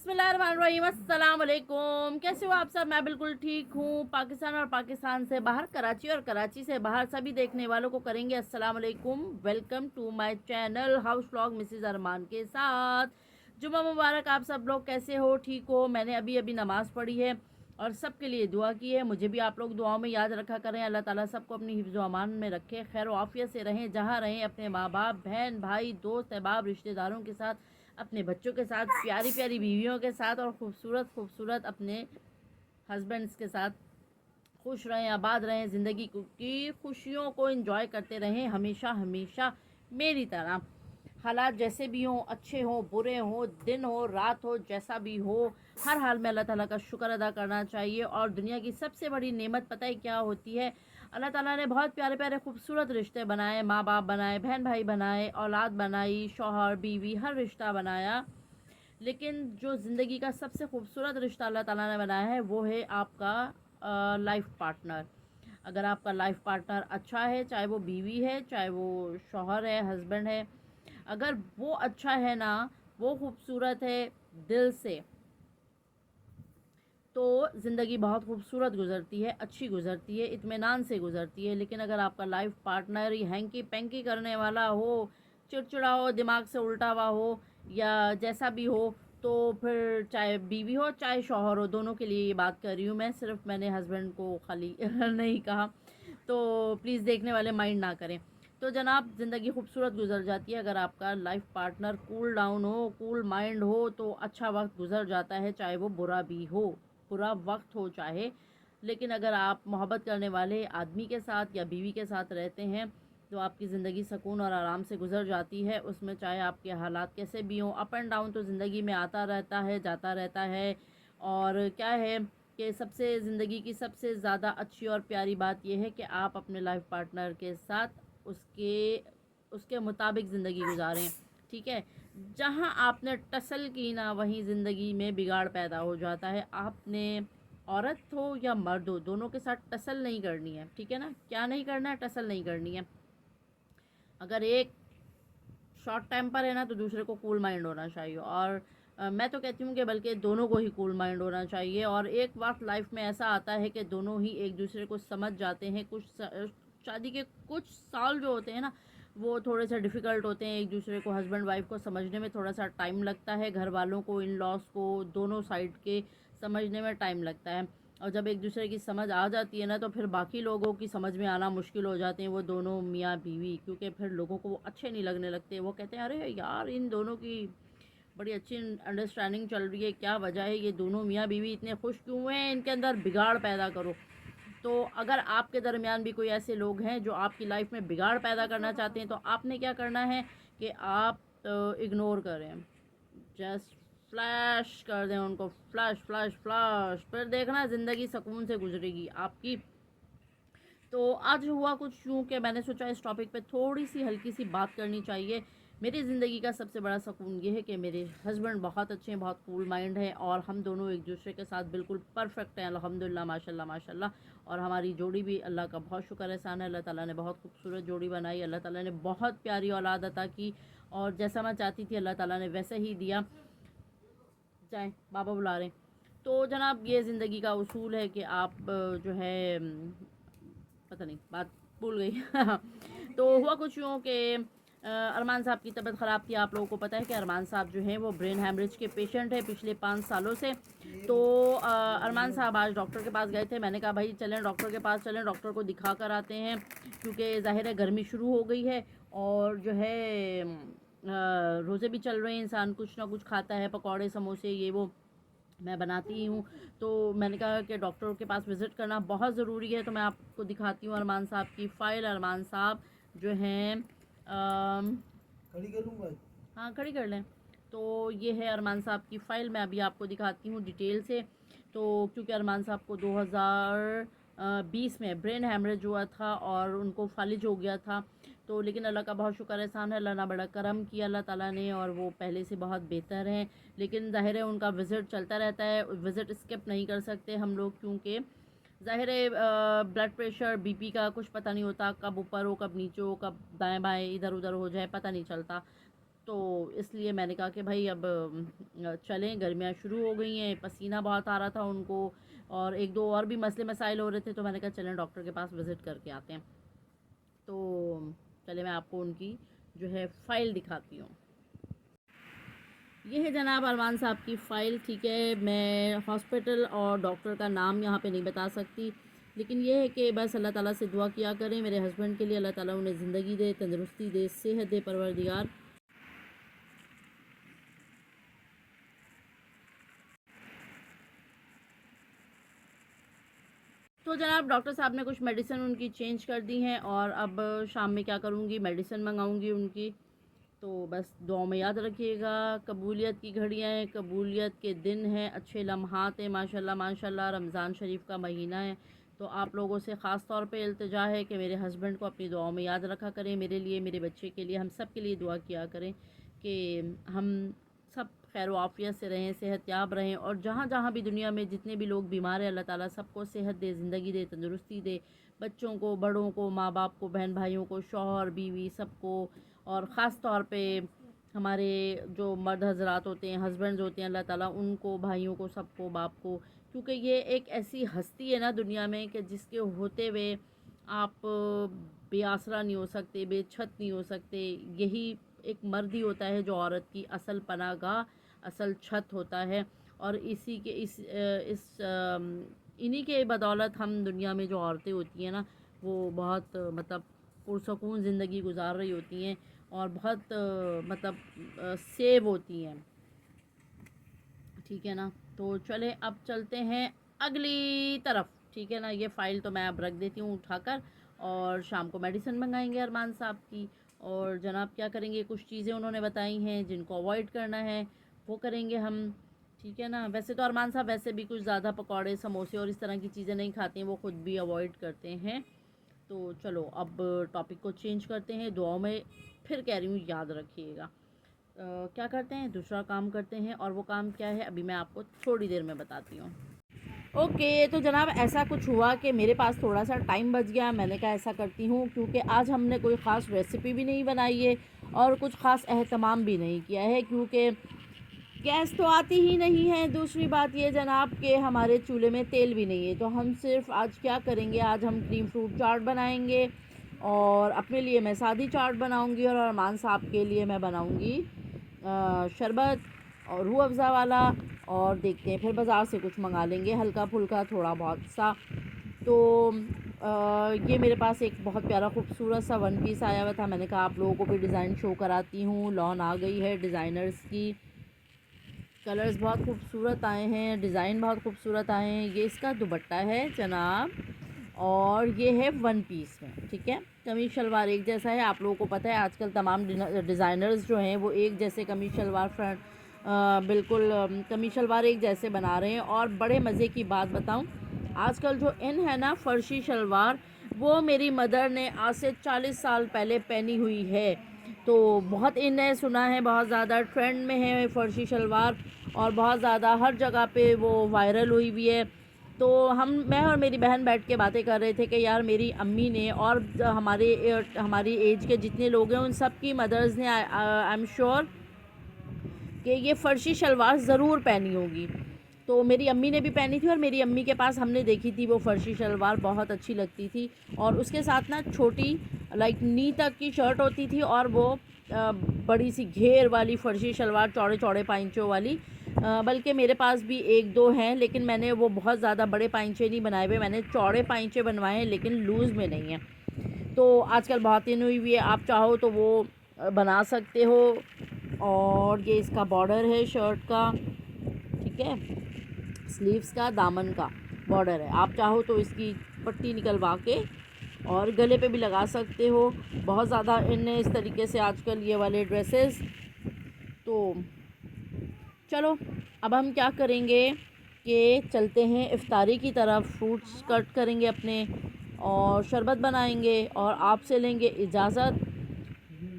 बिस्मिल्लाहिर्रहमानिर्रहीम, अस्सलाम वालेकुम। कैसे हो आप सब? मैं बिल्कुल ठीक हूँ। पाकिस्तान और पाकिस्तान से बाहर, कराची और कराची से बाहर सभी देखने वालों को करेंगे अस्सलाम वालेकुम। Welcome to my channel house vlog Mrs Arman के साथ। जुम्मा मुबारक। आप सब लोग कैसे हो? ठीक हो? मैंने अभी अभी नमाज़ पढ़ी है और सब के लिए दुआ की है। मुझे भी आप लोग दुआओं में याद रखा करें। अल्लाह ताला सबको अपनी हिफ्ज़ व अमान में रखे, खैर आफियत से रहें जहाँ रहें। अपने माँ बाप, बहन भाई, दोस्त अहबाब, रिश्तेदारों के साथ, अपने बच्चों के साथ, प्यारी प्यारी बीवियों के साथ और खूबसूरत खूबसूरत अपने हस्बैंड्स के साथ खुश रहें, आबाद रहें, ज़िंदगी की खुशियों को एंजॉय करते रहें हमेशा हमेशा मेरी तरह। हालात जैसे भी हों, अच्छे हों, बुरे हों, दिन हो, रात हो, जैसा भी हो, हर हाल में अल्लाह ताला का शुक्र अदा करना चाहिए। और दुनिया की सबसे बड़ी नेमत पता है क्या होती है? अल्लाह ताला ने बहुत प्यारे प्यारे खूबसूरत रिश्ते बनाए, माँ बाप बनाए, बहन भाई बनाए, औलाद बनाई, शौहर बीवी, हर रिश्ता बनाया। लेकिन जो ज़िंदगी का सबसे खूबसूरत रिश्ता अल्लाह ताला ने बनाया है वो है आपका लाइफ पार्टनर। अगर आपका लाइफ पार्टनर अच्छा है, चाहे वो बीवी है, चाहे वो शौहर है, हस्बैंड है, अगर वो अच्छा है ना, वो खूबसूरत है दिल से, तो ज़िंदगी बहुत खूबसूरत गुज़रती है, अच्छी गुज़रती है, इत्मीनान से गुज़रती है। लेकिन अगर आपका लाइफ पार्टनर ही हैंकी पैंकी करने वाला हो, चिड़चिड़ा हो, दिमाग से उल्टा हुआ हो, या जैसा भी हो, तो फिर चाहे बीवी हो चाहे शौहर हो, दोनों के लिए ये बात कर रही हूँ मैं, सिर्फ मैंने हस्बैंड को खाली नहीं कहा, तो प्लीज़ देखने वाले माइंड ना करें। तो जनाब, ज़िंदगी खूबसूरत गुजर जाती है अगर आपका लाइफ पार्टनर कूल डाउन हो, कूल माइंड हो, तो अच्छा वक्त गुजर जाता है, चाहे वो बुरा भी हो, बुरा वक्त हो चाहे। लेकिन अगर आप मोहब्बत करने वाले आदमी के साथ या बीवी के साथ रहते हैं तो आपकी ज़िंदगी सुकून और आराम से गुजर जाती है। उसमें चाहे आपके हालात कैसे भी हों, अप एंड डाउन तो ज़िंदगी में आता रहता है, जाता रहता है। और क्या है कि सबसे ज़िंदगी की सबसे ज़्यादा अच्छी और प्यारी बात यह है कि आप अपने लाइफ पार्टनर के साथ उसके उसके मुताबिक ज़िंदगी गुजारें। ठीक है? जहाँ आपने टसल की ना, वहीं ज़िंदगी में बिगाड़ पैदा हो जाता है। आपने औरत हो या मर्द हो, दोनों के साथ टसल नहीं करनी है। ठीक है ना? क्या नहीं करना है? टसल नहीं करनी है। अगर एक शॉर्ट टेम्पर है ना, तो दूसरे को कूल माइंड होना चाहिए। और मैं तो कहती हूँ कि बल्कि दोनों को ही कूल माइंड होना चाहिए। और एक वक्त लाइफ में ऐसा आता है कि दोनों ही एक दूसरे को समझ जाते हैं। शादी के कुछ साल जो होते हैं ना, वो थोड़े से डिफ़िकल्ट होते हैं। एक दूसरे को, हस्बैंड वाइफ को समझने में थोड़ा सा टाइम लगता है, घर वालों को, इन लॉज को, दोनों साइड के समझने में टाइम लगता है। और जब एक दूसरे की समझ आ जाती है ना, तो फिर बाकी लोगों की समझ में आना मुश्किल हो जाते हैं, वो दोनों मियाँ बीवी, क्योंकि फिर लोगों को वो अच्छे नहीं लगने लगते। वो कहते हैं अरे यार, इन दोनों की बड़ी अच्छी अंडरस्टैंडिंग चल रही है, क्या वजह है, ये दोनों मियाँ बीवी इतने खुश क्यों हैं, इनके अंदर बिगाड़ पैदा करो। तो अगर आपके दरमियान भी कोई ऐसे लोग हैं जो आपकी लाइफ में बिगाड़ पैदा करना चाहते हैं, तो आपने क्या करना है कि आप इग्नोर करें, जस्ट फ्लैश कर दें उनको, फ्लैश फ्लैश फ्लैश। फिर देखना ज़िंदगी सुकून से गुजरेगी आपकी। तो आज हुआ कुछ यूँ कि मैंने सोचा इस टॉपिक पे थोड़ी सी हल्की सी बात करनी चाहिए। मेरी ज़िंदगी का सबसे बड़ा सुकून ये है कि मेरे हस्बैंड बहुत अच्छे हैं, बहुत कूल माइंड हैं, और हम दोनों एक दूसरे के साथ बिल्कुल परफेक्ट हैं, अल्हम्दुलिल्लाह, माशाल्लाह माशाल्लाह। और हमारी जोड़ी भी अल्लाह का बहुत शुक्र एहसान है, अल्लाह ताला ने बहुत खूबसूरत जोड़ी बनाई, अल्लाह ताला ने बहुत प्यारी औलाद अता की, और जैसा मैं चाहती थी अल्लाह ताला ने वैसे ही दिया। जाएँ, बाबा बुला रहे हैं। तो जनाब, ये ज़िंदगी का उसूल है कि आप जो है पता नहीं, बात भूल गई। तो हुआ कुछ यूँ कि अरमान साहब की तबीयत ख़राब थी। आप लोगों को पता है कि अरमान साहब जो हैं वो ब्रेन हैमरेज के पेशेंट हैं पिछले 5 सालों से। तो अरमान साहब आज डॉक्टर के पास गए थे। मैंने कहा भाई चलें डॉक्टर के पास, चलें डॉक्टर को दिखा कर आते हैं, क्योंकि ज़ाहिर है गर्मी शुरू हो गई है, और जो है रोज़े भी चल रहे हैं, इंसान कुछ ना कुछ खाता है, पकौड़े समोसे ये वो मैं बनाती ही हूँ। तो मैंने कहा कि डॉक्टर के पास विज़िट करना बहुत ज़रूरी है। तो मैं आपको दिखाती हूँ अरमान साहब की फ़ाइल। अरमान साहब जो हैं खड़ी करूँगा, हाँ खड़ी कर लें। तो ये है अरमान साहब की फ़ाइल, मैं अभी आपको दिखाती हूँ डिटेल से। तो क्योंकि अरमान साहब को 2020 में ब्रेन हैमरेज हुआ था और उनको फालिज हो गया था। तो लेकिन अल्लाह का बहुत शुक्र एहसान है, अल्लाह ने बड़ा करम किया अल्लाह ताला ने, और वो पहले से बहुत बेहतर हैं। लेकिन ज़ाहिर है उनका विज़िट चलता रहता है, विज़िट स्किप नहीं कर सकते हम लोग, क्योंकि ज़ाहिर है ब्लड प्रेशर, बीपी का कुछ पता नहीं होता, कब ऊपर हो, कब नीचे हो, कब दाएं बाएं इधर उधर हो जाए, पता नहीं चलता। तो इसलिए मैंने कहा कि भाई अब चलें, गर्मियाँ शुरू हो गई हैं, पसीना बहुत आ रहा था उनको और एक दो और भी मसले मसाइल हो रहे थे, तो मैंने कहा चलें डॉक्टर के पास विज़िट करके आते हैं। तो चले मैं आपको उनकी जो है फ़ाइल दिखाती हूँ। ये है जनाब अरमान साहब की फ़ाइल। ठीक है, मैं हॉस्पिटल और डॉक्टर का नाम यहाँ पे नहीं बता सकती, लेकिन ये है कि बस अल्लाह ताला से दुआ किया करें मेरे हस्बैंड के लिए, अल्लाह ताला उन्हें ज़िंदगी दे, तंदुरुस्ती दे, सेहत दे परवरदिगार। तो जनाब डॉक्टर साहब ने कुछ मेडिसिन उनकी चेंज कर दी हैं और अब शाम में क्या करूँगी, मेडिसिन मंगाऊँगी उनकी। तो बस दुआओं में याद रखिएगा। कबूलियत की घड़ियाँ हैं, कबूलियत के दिन हैं, अच्छे लम्हात हैं, माशाल्लाह माशाल्लाह। रमज़ान शरीफ का महीना है, तो आप लोगों से ख़ास तौर पे इल्तिजा है कि मेरे हस्बैंड को अपनी दुआओं में याद रखा करें, मेरे लिए, मेरे बच्चे के लिए, हम सब के लिए दुआ किया करें कि हम सब खैर आफ़ियत से रहें, सेहतयाब रहें और जहाँ जहाँ भी दुनिया में जितने भी लोग बीमार हैं, अल्लाह ताला सबको सेहत दे, ज़िंदगी दे, तंदुरुस्ती दे, बच्चों को, बड़ों को, माँ बाप को, बहन भाइयों को, शौहर बीवी सबको, और ख़ास तौर पे हमारे जो मर्द हज़रात होते हैं, हस्बैंड्स होते हैं, अल्लाह ताला उनको, भाइयों को, सबको, बाप को, क्योंकि ये एक ऐसी हस्ती है ना दुनिया में कि जिसके होते हुए आप बेआसरा नहीं हो सकते, बेछत नहीं हो सकते। यही एक मर्द ही होता है जो औरत की असल पनाहगाह, असल छत होता है, और इसी के इन्हीं के बदौलत हम दुनिया में जो औरतें होती हैं ना, वो बहुत मतलब पुरसकून ज़िंदगी गुजार रही होती हैं और बहुत मतलब सेव होती हैं। ठीक है ना, तो चले अब चलते हैं अगली तरफ। ठीक है ना, ये फ़ाइल तो मैं अब रख देती हूँ उठाकर, और शाम को मेडिसिन मंगाएंगे अरमान साहब की। और जनाब क्या करेंगे, कुछ चीज़ें उन्होंने बताई हैं जिनको अवॉइड करना है वो करेंगे हम। ठीक है ना, वैसे तो अरमान साहब वैसे भी कुछ ज़्यादा पकौड़े समोसे और इस तरह की चीज़ें नहीं खाते हैं, वो ख़ुद भी अवॉइड करते हैं। तो चलो अब टॉपिक को चेंज करते हैं, दुआओं में फिर कह रही हूँ याद रखिएगा। क्या करते हैं, दूसरा काम करते हैं, और वो काम क्या है अभी मैं आपको थोड़ी देर में बताती हूँ। ओके, तो जनाब ऐसा कुछ हुआ कि मेरे पास थोड़ा सा टाइम बच गया। मैंने कहा ऐसा करती हूँ, क्योंकि आज हमने कोई ख़ास रेसिपी भी नहीं बनाई है और कुछ ख़ास एहतमाम भी नहीं किया है, क्योंकि गैस तो आती ही नहीं है। दूसरी बात ये जनाब कि हमारे चूल्हे में तेल भी नहीं है, तो हम सिर्फ आज क्या करेंगे, आज हम क्रीम फ्रूट चाट बनाएंगे और अपने लिए मैं सादी चाट बनाऊंगी और अरमान साहब के लिए मैं बनाऊंगी शरबत और रूह अफ़ज़ा वाला। और देखते हैं फिर बाज़ार से कुछ मंगा लेंगे हल्का फुल्का थोड़ा बहुत सा। तो ये मेरे पास एक बहुत प्यारा खूबसूरत सा वन पीस आया हुआ था, मैंने कहा आप लोगों को भी डिज़ाइन शो कराती हूँ। लॉन आ गई है डिज़ाइनर्स की, कलर्स बहुत खूबसूरत आए हैं, डिज़ाइन बहुत खूबसूरत आए हैं। ये इसका दुपट्टा है जनाब, और ये है वन पीस में। ठीक है, कमीज शलवार एक जैसा है। आप लोगों को पता है आजकल तमाम डिज़ाइनर्स जो हैं वो एक जैसे कमीज शलवार फ्रंट बिल्कुल कमीज शलवार एक जैसे बना रहे हैं। और बड़े मज़े की बात बताऊं, आजकल जो इन है ना फर्शी शलवार, वो मेरी मदर ने आज से 40 साल पहले पहनी हुई है। तो बहुत इन है, सुना है बहुत ज़्यादा ट्रेंड में है फ़र्शी शलवार, और बहुत ज़्यादा हर जगह पे वो वायरल हुई हुई है। तो मैं और मेरी बहन बैठ के बातें कर रहे थे कि यार मेरी अम्मी ने और हमारी एज के जितने लोग हैं उन सब की मदर्स ने आई एम श्योर कि ये फ़र्शी शलवार ज़रूर पहनी होगी। तो मेरी अम्मी ने भी पहनी थी और मेरी अम्मी के पास हमने देखी थी वो फ़र्शी शलवार, बहुत अच्छी लगती थी। और उसके साथ ना छोटी लाइक नी तक की शर्ट होती थी, और वो बड़ी सी घेर वाली फ़र्शी शलवार, चौड़े चौड़े पाइंचों वाली। बल्कि मेरे पास भी एक दो हैं, लेकिन मैंने वो बहुत ज़्यादा बड़े पाइंचे नहीं बनाए हुए, मैंने चौड़े पाइंचे बनवाए हैं लेकिन लूज़ में नहीं है। तो आजकल बहुत इन हुई हुई है, आप चाहो तो वो बना सकते हो। और ये इसका बॉर्डर है शर्ट का, ठीक है, स्लीव्स का, दामन का बॉर्डर है। आप चाहो तो इसकी पट्टी निकलवा के और गले पे भी लगा सकते हो। बहुत ज़्यादा इन इस तरीके से आजकल ये वाले ड्रेसेस। तो चलो अब हम क्या करेंगे कि चलते हैं इफ्तारी की तरफ, फ्रूट्स कट करेंगे अपने और शरबत बनाएंगे और आपसे लेंगे इजाज़त।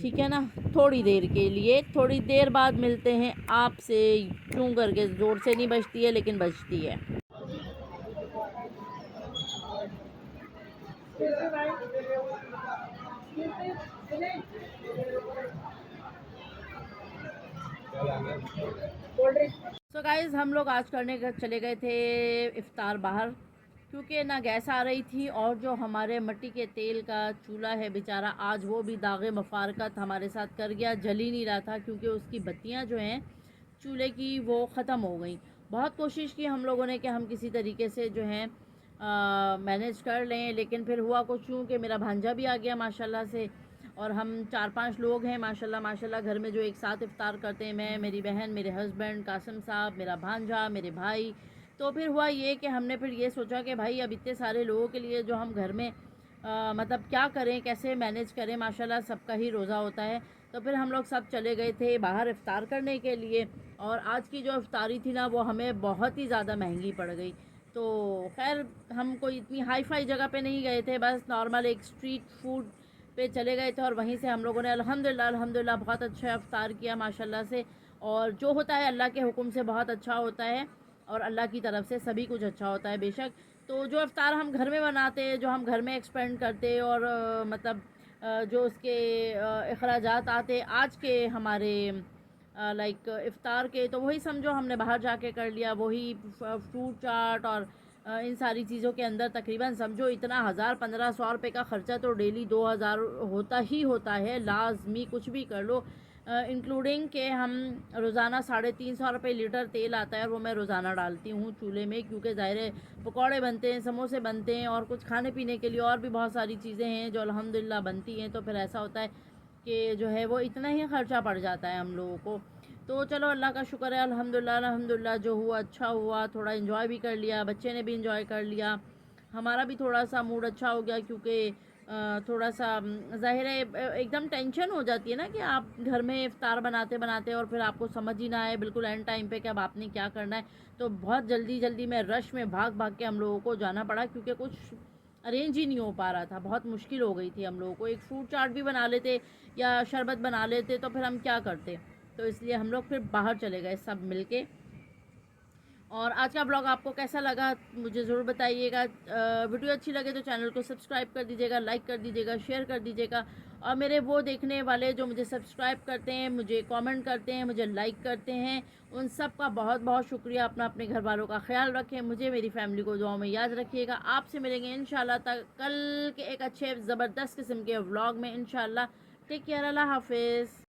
ठीक है ना, थोड़ी देर के लिए, थोड़ी देर बाद मिलते हैं आपसे। यूँ करके ज़ोर से नहीं बजती है लेकिन बजती है। सो गाइस हम लोग आज चले गए थे इफ्तार बाहर, क्योंकि ना गैस आ रही थी और जो हमारे मिट्टी के तेल का चूल्हा है बेचारा आज वो भी दागे मफारकत हमारे साथ कर गया, जल ही नहीं रहा था क्योंकि उसकी बत्तियां जो हैं चूल्हे की वो ख़त्म हो गई। बहुत कोशिश की हम लोगों ने कि हम किसी तरीके से जो है मैनेज कर लें, लेकिन फिर हुआ कुछ यूँ कि मेरा भांजा भी आ गया माशाल्लाह से, और हम 4-5 लोग हैं माशाल्लाह माशाल्लाह घर में जो एक साथ इफ्तार करते हैं, मैं, मेरी बहन, मेरे हस्बैंड कासिम साहब, मेरा भांजा, मेरे भाई। तो फिर हुआ ये कि हमने फिर ये सोचा कि भाई अब इतने सारे लोगों के लिए जो हम घर में मतलब क्या करें, कैसे मैनेज करें, माशाल्लाह सबका ही रोज़ा होता है। तो फिर हम लोग सब चले गए थे बाहर इफ्तार करने के लिए, और आज की जो इफ्तारी थी ना वो हमें बहुत ही ज़्यादा महंगी पड़ गई। तो खैर हम कोई इतनी हाई फाई जगह पे नहीं गए थे, बस नॉर्मल एक स्ट्रीट फूड पे चले गए थे, और वहीं से हम लोगों ने अल्हम्दुलिल्लाह अल्हम्दुलिल्लाह बहुत अच्छा इफ्तार किया माशाल्लाह से। और जो होता है अल्लाह के हुक्म से बहुत अच्छा होता है, और अल्लाह की तरफ से सभी कुछ अच्छा होता है बेशक। तो जो इफ्तार हम घर में बनाते, जो हम घर में एक्सपेंड करते, और मतलब जो उसके अखराजात आते आज के हमारे लाइक इफ्तार के, तो वही समझो हमने बाहर जाके कर लिया, वही फ्रूट चाट और इन सारी चीज़ों के अंदर तकरीबन समझो इतना 1000-1500 रुपये का ख़र्चा तो डेली 2000 होता ही होता है लाजमी, कुछ भी कर लो। इंक्लूडिंग के हम रोज़ाना 350 रुपये लीटर तेल आता है, और वो मैं रोज़ाना डालती हूँ चूल्हे में, क्योंकि ज़ाहिर है पकौड़े बनते हैं, समोसे बनते हैं, और कुछ खाने पीने के लिए और भी बहुत सारी चीज़ें हैं जो अल्हम्दुलिल्लाह बनती हैं। तो फिर ऐसा होता है कि जो है वो इतना ही ख़र्चा पड़ जाता है हम लोगों को। तो चलो अल्लाह का शुक्र है, अल्हम्दुलिल्लाह अल्हम्दुलिल्लाह जो हुआ अच्छा हुआ, थोड़ा इन्जॉय भी कर लिया, बच्चे ने भी इन्जॉय कर लिया, हमारा भी थोड़ा सा मूड अच्छा हो गया, क्योंकि थोड़ा सा ज़ाहिर है एकदम टेंशन हो जाती है ना कि आप घर में इफ्तार बनाते बनाते और फिर आपको समझ ही ना आए बिल्कुल एंड टाइम पे कि अब आपने क्या करना है। तो बहुत जल्दी जल्दी में रश में भाग भाग के हम लोगों को जाना पड़ा, क्योंकि कुछ अरेंज ही नहीं हो पा रहा था, बहुत मुश्किल हो गई थी हम लोगों को। एक फ्रूट चाट भी बना लेते या शरबत बना लेते तो फिर हम क्या करते। तो इसलिए हम लोग फिर बाहर चले गए सब मिलके। और आज का ब्लॉग आपको कैसा लगा मुझे ज़रूर बताइएगा। वीडियो अच्छी लगे तो चैनल को सब्सक्राइब कर दीजिएगा, लाइक कर दीजिएगा, शेयर कर दीजिएगा। और मेरे वो देखने वाले जो मुझे सब्सक्राइब करते हैं, मुझे कमेंट करते हैं, मुझे लाइक करते हैं, उन सब का बहुत बहुत शुक्रिया। अपना अपने घर वालों का ख्याल रखें, मुझे मेरी फैमिली को दुआओं में याद रखिएगा। आपसे मिलेंगे इंशाल्लाह तक कल के एक अच्छे ज़बरदस्त किस्म के व्लॉग में इंशाल्लाह। टेक केयर, अल्लाह हाफिज़।